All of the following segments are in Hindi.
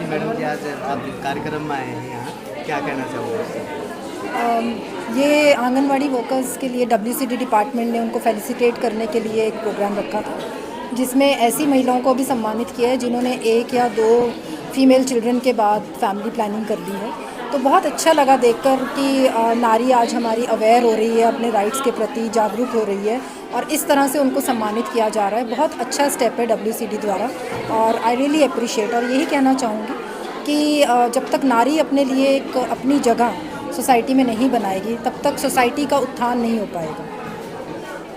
मैडम जी, आज आप कार्यक्रम में आए हैं यहाँ, क्या कहना चाहोगे इससे? ये आंगनवाड़ी वर्कर्स के लिए डब्ल्यूसीडी डिपार्टमेंट ने उनको फेलिसिटेट करने के लिए एक प्रोग्राम रखा था, जिसमें ऐसी महिलाओं को भी सम्मानित किया है जिन्होंने 1 या 2 फीमेल चिल्ड्रन के बाद फैमिली प्लानिंग कर ली है। तो बहुत अच्छा लगा देखकर कि नारी आज हमारी अवेयर हो रही है, अपने राइट्स के प्रति जागरूक हो रही है और इस तरह से उनको सम्मानित किया जा रहा है। बहुत अच्छा स्टेप है डब्ल्यूसीडी द्वारा और आई रियली अप्रिशिएट। और यही कहना चाहूँगी कि जब तक नारी अपने लिए एक अपनी जगह सोसाइटी में नहीं बनाएगी तब तक सोसाइटी का उत्थान नहीं हो पाएगा।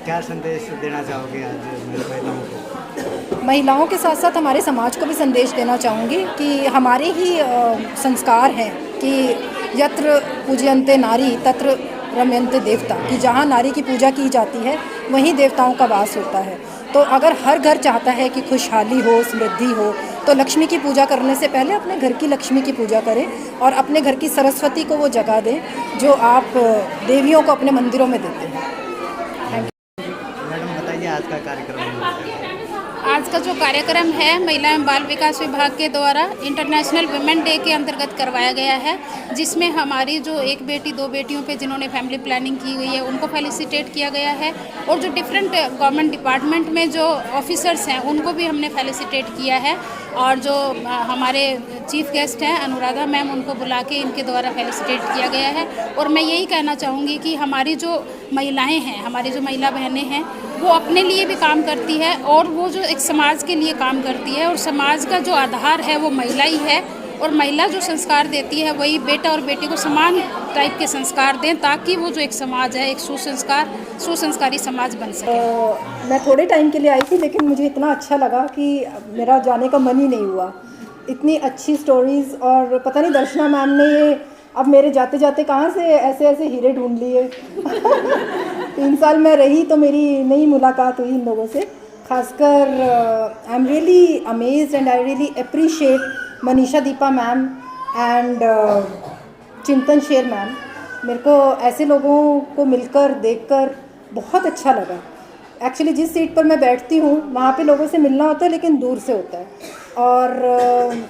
क्या संदेश देना चाहोगे आज महिलाओं को? महिलाओं के साथ साथ हमारे समाज को भी संदेश देना चाहूँगी कि हमारे ही संस्कार हैं कि यत्र पूजयन्ते नारी तत्र रमयन्ते देवता, कि जहाँ नारी की पूजा की जाती है वहीं देवताओं का वास होता है। तो अगर हर घर चाहता है कि खुशहाली हो, समृद्धि हो, तो लक्ष्मी की पूजा करने से पहले अपने घर की लक्ष्मी की पूजा करें और अपने घर की सरस्वती को वो जगह दें जो आप देवियों को अपने मंदिरों में देते हैं। मैडम बताइए, आज का कार्यक्रम आज का जो कार्यक्रम है महिला एवं बाल विकास विभाग के द्वारा इंटरनेशनल वुमेन डे के अंतर्गत करवाया गया है, जिसमें हमारी जो 1 बेटी 2 बेटियों पे जिन्होंने फैमिली प्लानिंग की हुई है उनको फेलिसिटेट किया गया है और जो डिफरेंट गवर्नमेंट डिपार्टमेंट में जो ऑफिसर्स हैं उनको भी हमने फेलिसिटेट किया है और जो हमारे चीफ गेस्ट हैं अनुराधा मैम, उनको बुला के इनके द्वारा फेलिसिटेट किया गया है। और मैं यही कहना चाहूँगी कि हमारी जो महिलाएं हैं, हमारी जो महिला बहनें हैं, वो अपने लिए भी काम करती है और वो जो एक समाज के लिए काम करती है और समाज का जो आधार है वो महिला ही है और महिला जो संस्कार देती है वही बेटा और बेटी को समान टाइप के संस्कार दें ताकि वो जो एक समाज है एक सुसंस्कारी समाज बन सके। मैं थोड़े टाइम के लिए आई थी लेकिन मुझे इतना अच्छा लगा कि मेरा जाने का मन ही नहीं हुआ। इतनी अच्छी स्टोरीज़ और पता नहीं दर्शना मैम ने ये अब मेरे जाते जाते कहाँ से ऐसे ऐसे हीरे ढूंढ लिए 3 साल मैं रही तो मेरी नई मुलाकात हुई इन लोगों से। खासकर I am really amazed and I really appreciate Manisha Deepa ma'am and चिंतन शेर मैम। मेरे को ऐसे लोगों को मिलकर देखकर बहुत अच्छा लगा। एक्चुअली जिस सीट पर मैं बैठती हूँ वहाँ पे लोगों से मिलना होता है लेकिन दूर से होता है और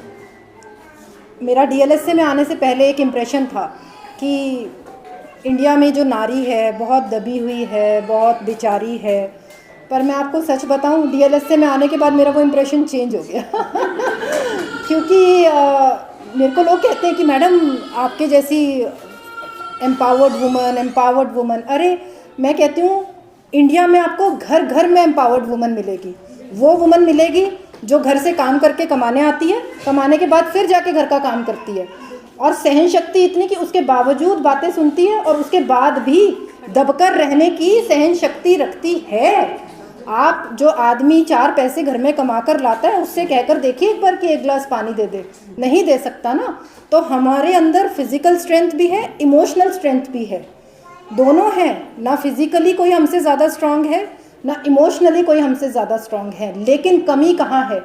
मेरा डीएलएसए में आने से पहले एक इम्प्रेशन था कि इंडिया में जो नारी है बहुत दबी हुई है, बहुत बेचारी है। पर मैं आपको सच बताऊं, डीएलएसए में आने के बाद मेरा वो इम्प्रेशन चेंज हो गया क्योंकि मेरे को लोग कहते हैं कि मैडम आपके जैसी एम्पावर्ड वुमन। अरे मैं कहती हूँ इंडिया में आपको घर घर में एम्पावर्ड वुमन मिलेगी। वो वुमन मिलेगी जो घर से काम करके कमाने आती है, कमाने के बाद फिर जाके घर का काम करती है और सहन शक्ति इतनी कि उसके बावजूद बातें सुनती है और उसके बाद भी दबकर रहने की सहन शक्ति रखती है। आप जो आदमी 4 पैसे घर में कमा कर लाता है उससे कहकर देखिए एक बार कि 1 गिलास पानी दे दे, नहीं दे सकता ना। तो हमारे अंदर फिजिकल स्ट्रेंथ भी है, इमोशनल स्ट्रेंथ भी है, दोनों हैं। ना फिजिकली कोई हमसे ज़्यादा स्ट्रांग है ना इमोशनली कोई हमसे ज़्यादा स्ट्रांग है। लेकिन कमी कहाँ है?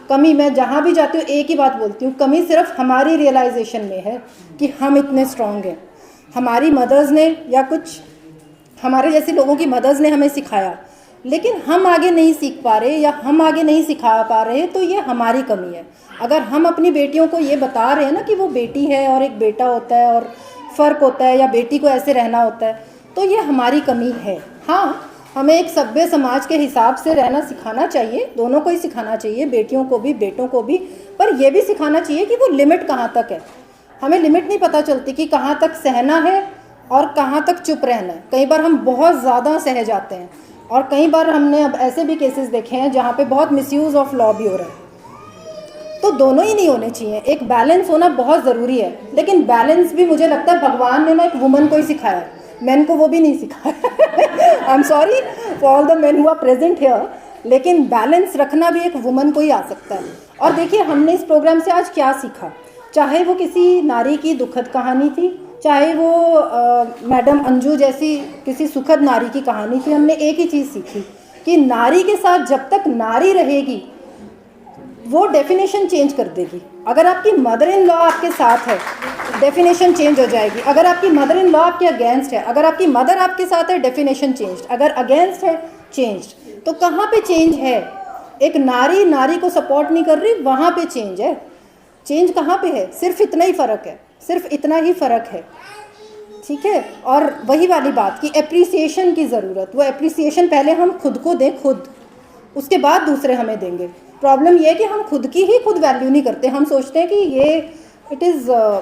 कमी मैं जहाँ भी जाती हूँ एक ही बात बोलती हूँ, कमी सिर्फ हमारी रियलाइजेशन में है कि हम इतने स्ट्रांग हैं। हमारी मदर्स ने या कुछ हमारे जैसे लोगों की मदर्स ने हमें सिखाया, लेकिन हम आगे नहीं सीख पा रहे या हम आगे नहीं सिखा पा रहे, तो ये हमारी कमी है। अगर हम अपनी बेटियों को ये बता रहे हैं ना कि वो बेटी है और एक बेटा होता है और फ़र्क होता है या बेटी को ऐसे रहना होता है, तो ये हमारी कमी है। हाँ, हमें एक सभ्य समाज के हिसाब से रहना सिखाना चाहिए, दोनों को ही सिखाना चाहिए, बेटियों को भी बेटों को भी। पर यह भी सिखाना चाहिए कि वो लिमिट कहाँ तक है। हमें लिमिट नहीं पता चलती कि कहाँ तक सहना है और कहाँ तक चुप रहना है। कई बार हम बहुत ज़्यादा सह जाते हैं और कई बार हमने अब ऐसे भी केसेस देखे हैं जहाँ पे बहुत मिसयूज़ ऑफ लॉ भी हो रहा है। तो दोनों ही नहीं होने चाहिए, एक बैलेंस होना बहुत ज़रूरी है। लेकिन बैलेंस भी मुझे लगता है भगवान ने ना एक वुमन को ही सिखाया, मैन को वो भी नहीं सिखाया। I am sorry for all the men who are present here, लेकिन बैलेंस रखना भी एक वुमन को ही आ सकता है। और देखिए हमने इस प्रोग्राम से आज क्या सीखा, चाहे वो किसी नारी की दुखद कहानी थी, चाहे वो मैडम अंजू जैसी किसी सुखद नारी की कहानी थी, हमने एक ही चीज़ सीखी कि नारी के साथ जब तक नारी रहेगी वो डेफिनेशन चेंज कर देगी। अगर आपकी मदर इन लॉ आपके साथ है डेफिनेशन चेंज हो जाएगी। अगर आपकी मदर इन लॉ आपके अगेंस्ट है, अगर आपकी मदर आपके साथ है डेफिनेशन चेंज, अगर अगेंस्ट है चेंज। तो कहाँ पे चेंज है? एक नारी को सपोर्ट नहीं कर रही, वहाँ पे चेंज है। चेंज कहाँ पे है? सिर्फ इतना ही फ़र्क है, सिर्फ इतना ही फ़र्क है, ठीक है। और वही वाली बात कि एप्रिसिएशन की ज़रूरत, वो एप्रिसिएशन पहले हम खुद को दें, खुद, उसके बाद दूसरे हमें देंगे। प्रॉब्लम ये है कि हम खुद की ही खुद वैल्यू नहीं करते। हम सोचते हैं कि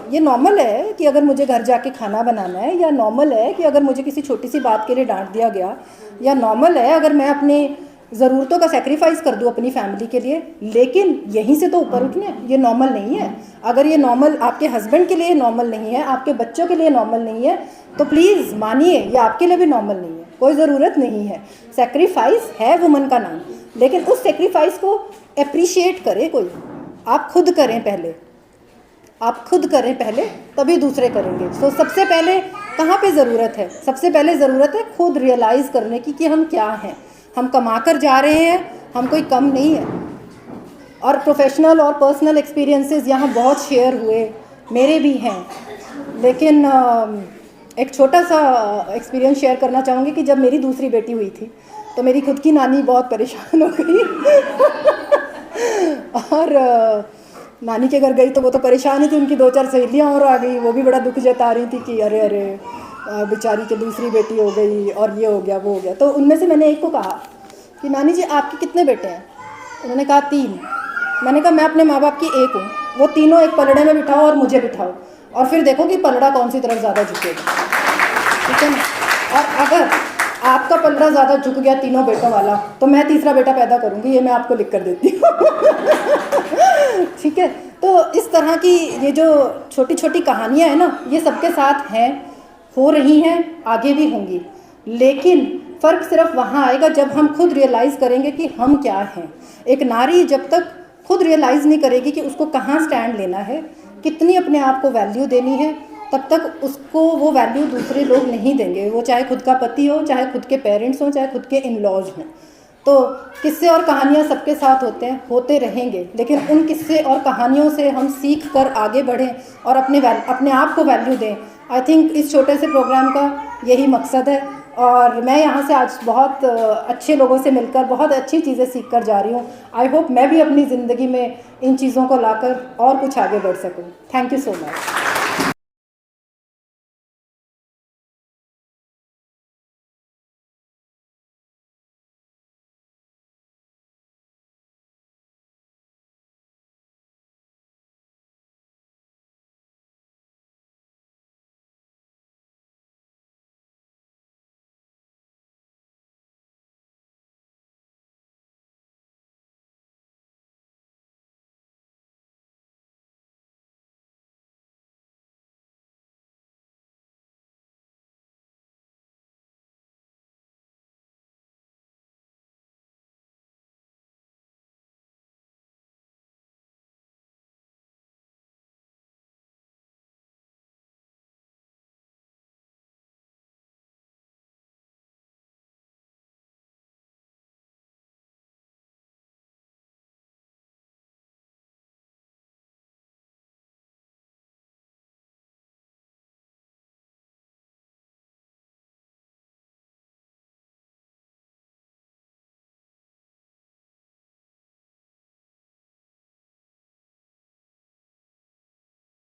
ये नॉर्मल है कि अगर मुझे घर जाके खाना बनाना है, या नॉर्मल है कि अगर मुझे किसी छोटी सी बात के लिए डांट दिया गया, या नॉर्मल है अगर मैं अपनी ज़रूरतों का सेक्रीफाइस कर दूँ अपनी फैमिली के लिए। लेकिन यहीं से तो ऊपर उठने, ये नॉर्मल नहीं है। अगर ये नॉर्मल आपके हस्बैंड के लिए नॉर्मल नहीं है, आपके बच्चों के लिए नॉर्मल नहीं है, तो प्लीज़ मानिए ये आपके लिए भी नॉर्मल नहीं है। कोई ज़रूरत नहीं है। सेक्रीफाइस है वुमन का नाम, लेकिन उस सेक्रीफाइस को अप्रिशिएट करे कोई। आप खुद करें पहले, आप खुद करें पहले, तभी दूसरे करेंगे। तो सबसे पहले कहाँ पे ज़रूरत है? सबसे पहले ज़रूरत है खुद रियलाइज़ करने की कि हम क्या हैं। हम कमा कर जा रहे हैं, हम कोई कम नहीं है। और प्रोफेशनल और पर्सनल एक्सपीरियंसेस यहाँ बहुत शेयर हुए, मेरे भी हैं। लेकिन एक छोटा सा एक्सपीरियंस शेयर करना चाहूँगी कि जब मेरी दूसरी बेटी हुई थी तो मेरी खुद की नानी बहुत परेशान हो गई और नानी के घर गई तो वो तो परेशान ही थी, उनकी 2-4 सहेलियाँ और आ गई, वो भी बड़ा दुख जता रही थी कि अरे अरे बेचारी की दूसरी बेटी हो गई और ये हो गया वो हो गया। तो उनमें से मैंने एक को कहा कि नानी जी आपके कितने बेटे हैं? उन्होंने कहा 3। मैंने कहा मैं अपने माँ बाप की एक हूँ, वो तीनों एक पलड़े में बिठाओ और मुझे बिठाओ, और फिर देखो कि पलड़ा कौन सी तरफ ज़्यादा झुकेगा, ठीक है ना। और अगर आपका पलड़ा ज़्यादा झुक गया तीनों बेटों वाला, तो मैं तीसरा बेटा पैदा करूँगी, ये मैं आपको लिख कर देती हूँ ठीक है। तो इस तरह की ये जो छोटी छोटी कहानियाँ हैं ना, ये सबके साथ हैं, हो रही हैं, आगे भी होंगी। लेकिन फ़र्क सिर्फ वहाँ आएगा जब हम खुद रियलाइज़ करेंगे कि हम क्या हैं। एक नारी जब तक खुद रियलाइज़ नहीं करेगी कि उसको कहाँ स्टैंड लेना है, कितनी अपने आप को वैल्यू देनी है, तब तक उसको वो वैल्यू दूसरे लोग नहीं देंगे। वो चाहे खुद का पति हो, चाहे खुद के पेरेंट्स हों, चाहे खुद के इन लॉज हों। तो किस्से और कहानियाँ सबके साथ होते हैं, होते रहेंगे, लेकिन उन किस्से और कहानियों से हम सीख कर आगे बढ़ें और अपने आप को वैल्यू दें। आई थिंक इस छोटे से प्रोग्राम का यही मकसद है। और मैं यहाँ से आज बहुत अच्छे लोगों से मिलकर बहुत अच्छी चीज़ें सीख कर जा रही हूँ। आई होप मैं भी अपनी ज़िंदगी में इन चीज़ों को लाकर और कुछ आगे बढ़ सकूँ। Thank you so much.